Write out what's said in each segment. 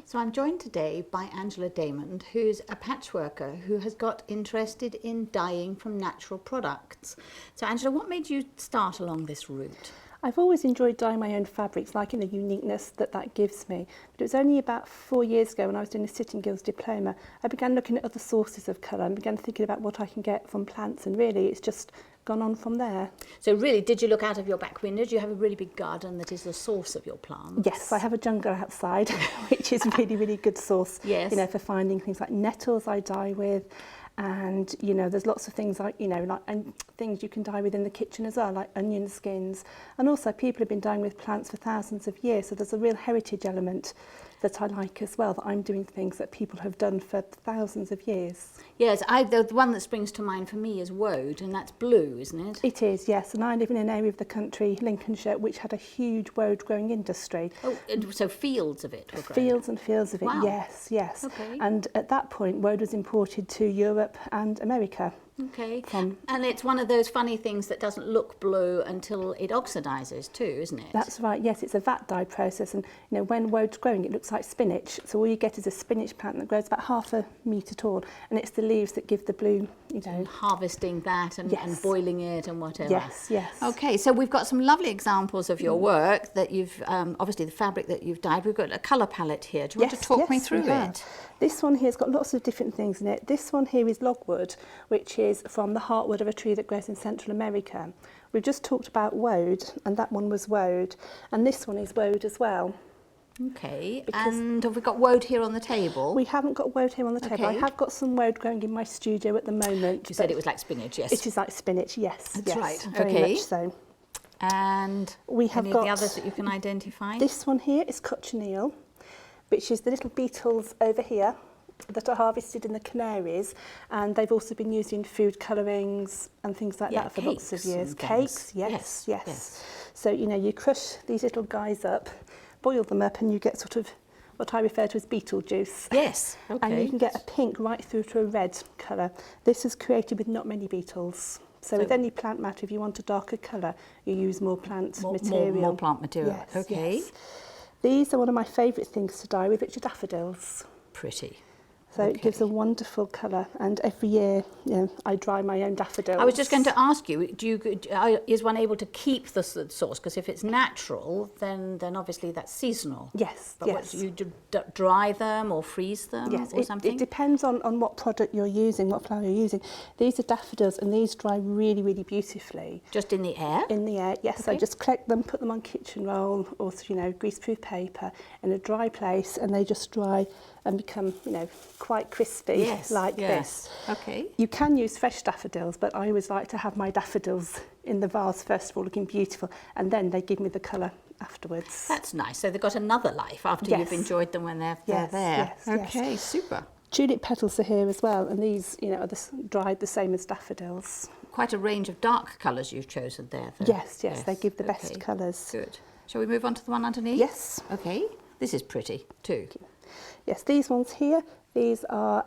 So I'm joined today by Angela Daymond, who's a patchworker who has got interested in dyeing from natural products. So Angela, what made you start along this route? I've always enjoyed dyeing my own fabrics, liking the uniqueness that gives me. But it was only about 4 years ago when I was doing a Sitting Gills diploma, I began looking at other sources of colour and began thinking about what I can get from plants, and really it's just gone on from there. So really, did you look out of your back window? Do you have a really big garden that is the source of your plants? Yes, I have a jungle outside, which is really good source. Yes. You know, for finding things like nettles I dye with, and you know, there's lots of things like, you know, and things you can dye with in the kitchen as well, like onion skins. And also people have been dyeing with plants for thousands of years, so there's a real heritage element that I like as well, that I'm doing things that people have done for thousands of years. Yes, the one that springs to mind for me is woad, and that's blue, isn't it? It is, yes, and I live in an area of the country, Lincolnshire, which had a huge woad growing industry. Oh, so fields of it were grown? Fields and fields of it, Wow. yes. Okay. And at that point, woad was imported to Europe and America. Okay, and it's one of those funny things that doesn't look blue until it oxidizes too, isn't it? That's right, yes, it's a vat dye process, and you know, when woad's growing it looks like spinach, so all you get is a spinach plant that grows about half a metre tall, and it's the leaves that give the blue, you know. And harvesting that and boiling it and whatever. Yes. Okay, so we've got some lovely examples of your work that you've, obviously the fabric that you've dyed. We've got a colour palette here. Do you want to talk me through it? This one here has got lots of different things in it. This one here is logwood, which is from the heartwood of a tree that grows in Central America. We've just talked about woad, and that one was woad, and this one is woad as well. Okay, and have we got woad here on the table? We haven't got woad here on the table. I have got some woad growing in my studio at the moment. You said it was like spinach, yes. It is like spinach, yes. That's right. Very much so. And we have any got of the others that you can identify? This one here is cochineal, which is the little beetles over here that are harvested in the Canaries, and they've also been used in food colourings and things like that for lots of years. Cakes, yes. So, you know, you crush these little guys up, boil them up, and you get sort of what I refer to as beetle juice. Yes, okay. And you can get a pink right through to a red colour. This is created with not many beetles. So with any plant matter, if you want a darker colour, you use more plant material. More plant material, yes, okay. Yes. These are one of my favourite things to dye with, which are daffodils. Pretty. So it gives a wonderful colour, and every year, you know, I dry my own daffodils. I was just going to ask you, is one able to keep the source? Because if it's natural, then obviously that's seasonal. Yes, but yes. What, do you dry them or freeze them or something? It depends on what product you're using, what flower you're using. These are daffodils, and these dry really beautifully. Just in the air? In the air, yes. Okay. I just collect them, put them on kitchen roll or, you know, greaseproof paper in a dry place, and they just dry and become, you know, quite crispy like this. Okay. You can use fresh daffodils, but I always like to have my daffodils in the vase first of all, looking beautiful, and then they give me the colour afterwards. That's nice. So they've got another life after you've enjoyed them when they're there. Yes, okay, super. Tulip petals are here as well, and these, you know, are dried the same as daffodils. Quite a range of dark colours you've chosen there. Yes, they give the best colours. Good. Shall we move on to the one underneath? Yes. Okay. This is pretty too. Yes, these ones here, these are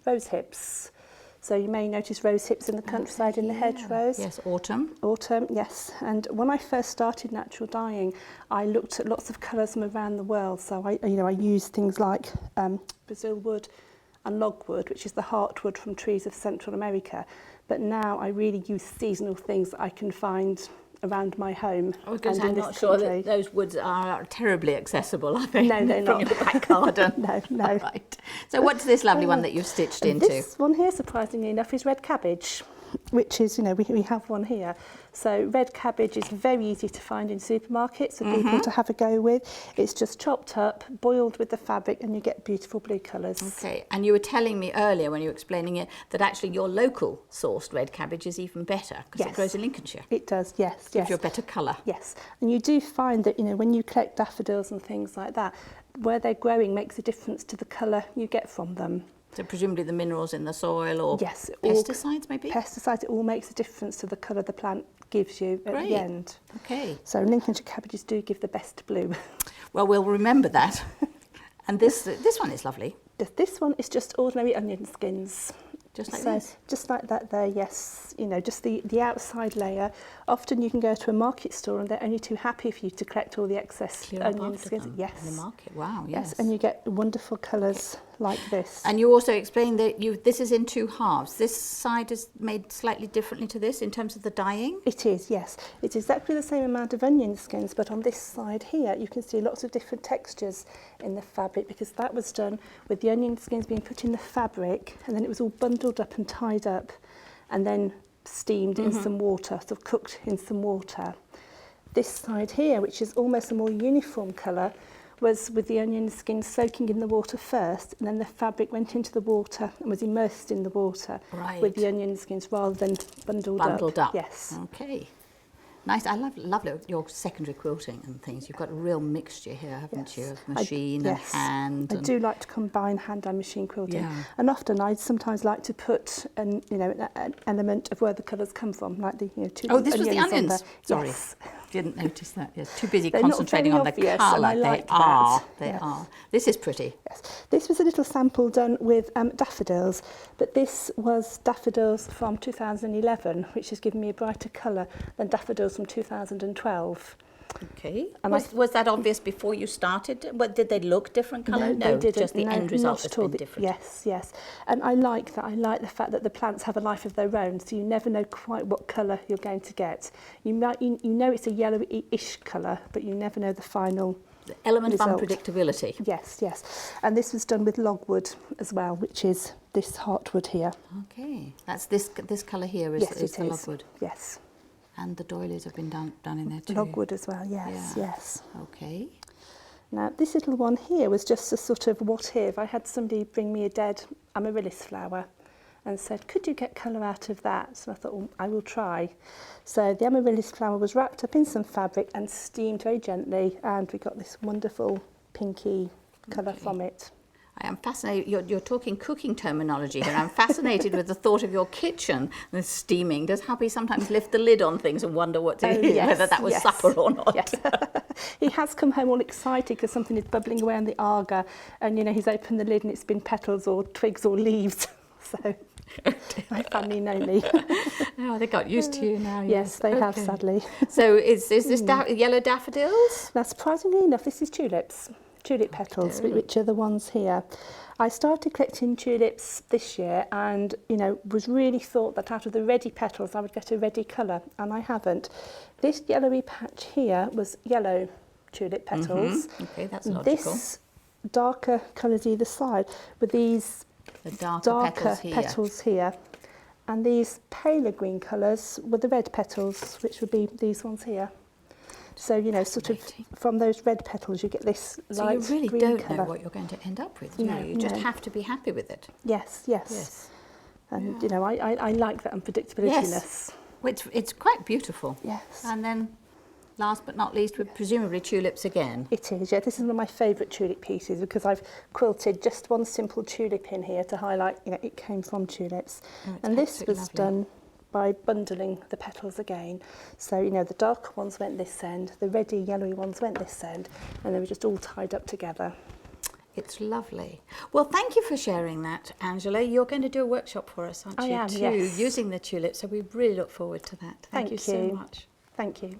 rose hips. So you may notice rose hips in the countryside in the hedgerows. Yes, autumn. Autumn, yes. And when I first started natural dyeing, I looked at lots of colours from around the world. So I used things like Brazil wood and logwood, which is the heartwood from trees of Central America. But now I really use seasonal things that I can find around my home. I was going to say, I'm not sure that those woods are terribly accessible, are they? No, they're not. From your back garden. No. All right. So what's this lovely one that you've stitched into? This one here, surprisingly enough, is red cabbage, which is, you know, we have one here. So red cabbage is very easy to find in supermarkets for people to have a go with. It's just chopped up, boiled with the fabric, and you get beautiful blue colours. Okay, and you were telling me earlier when you were explaining it that actually your local sourced red cabbage is even better because it grows in Lincolnshire. It does, yes. Gives you a better colour. Yes, and you do find that, you know, when you collect daffodils and things like that, where they're growing makes a difference to the colour you get from them. So presumably the minerals in the soil or pesticides maybe? Pesticides, it all makes a difference to the colour the plant gives you at the end. Okay. So Lincolnshire cabbages do give the best blue. Well, we'll remember that. And this one is lovely. This one is just ordinary onion skins. just like So this. just like that there, yes. You know, just the outside layer. Often you can go to a market store and they're only too happy for you to collect all the excess Clear up onion after skins. them Yes. in the market. Wow, Yes, yes. and you get wonderful colours like this. And you also explained that this is in 2 halves. This side is made slightly differently to this in terms of the dyeing? It is, yes. It's exactly the same amount of onion skins, but on this side here you can see lots of different textures in the fabric, because that was done with the onion skins being put in the fabric, and then it was all bundled up and tied up and then steamed in some water, sort of cooked in some water. This side here, which is almost a more uniform colour, was with the onion skin soaking in the water first, and then the fabric went into the water and was immersed in the water with the onion skins rather than bundled up. Yes. Okay. Nice. I love your secondary quilting and things. You've got a real mixture here, haven't you, of machine and hand. I do like to combine hand and machine quilting. Yeah. And often I sometimes like to put an element of where the colours come from, like the two this was the onions. Sorry. Yes. Didn't notice that. Yes, too busy They're concentrating not on very the obvious, colour. and I like They are. that. They Yes. are. This is pretty. Yes. This was a little sample done with daffodils, but this was daffodils from 2011, which has given me a brighter colour than daffodils from 2012. Okay. And Was that obvious before you started? What, did they look different colour? No, they didn't. Just the end result has been different. Yes, yes. And I like that. I like the fact that the plants have a life of their own, so you never know quite what colour you're going to get. You know it's a yellowy-ish colour, but you never know the final The element result. of unpredictability. Yes, yes. And this was done with logwood as well, which is this heartwood here. Okay. That's this colour here is, Yes, is it the is. logwood. Yes. And the doilies have been done in there too. Logwood as well, yes, Yeah. yes. Okay. Now, this little one here was just a sort of what if. I had somebody bring me a dead amaryllis flower and said, could you get colour out of that? So I thought, well, I will try. So the amaryllis flower was wrapped up in some fabric and steamed very gently, and we got this wonderful pinky colour from it. I am fascinated. You're talking cooking terminology here. I'm fascinated with the thought of your kitchen, the steaming. Does hubby sometimes lift the lid on things and wonder whether that was supper or not? Yes. He has come home all excited because something is bubbling away on the Arga, and he's opened the lid and it's been petals or twigs or leaves. So my family know me. Oh, they got used to you now. Yes, they have, sadly. So is this yellow daffodils? Now, surprisingly enough, this is tulips. Tulip petals, which are the ones here. I started collecting tulips this year and, was really thought that out of the ready petals I would get a ready colour, and I haven't. This yellowy patch here was yellow tulip petals. Okay, that's logical. This darker colours either side with these The darker petals here. And these paler green colours were the red petals, which would be these ones here. So, sort of from those red petals you get this light green colour. So you really don't know what you're going to end up with, do No, you? You just no. have to be happy with it. Yes, yes. Yes. And, I like that unpredictability-ness. Yes. Well, it's quite beautiful. Yes. And then, last but not least, with presumably tulips again. It is, yeah. This is one of my favourite tulip pieces because I've quilted just one simple tulip in here to highlight, it came from tulips. Oh, And this was lovely. done by bundling the petals again. So, the darker ones went this end, the reddy, yellowy ones went this end, and they were just all tied up together. It's lovely. Well, thank you for sharing that, Angela. You're going to do a workshop for us, aren't you? I am, too, yes. using the tulips, so we really look forward to that. Thank you so much. Thank you.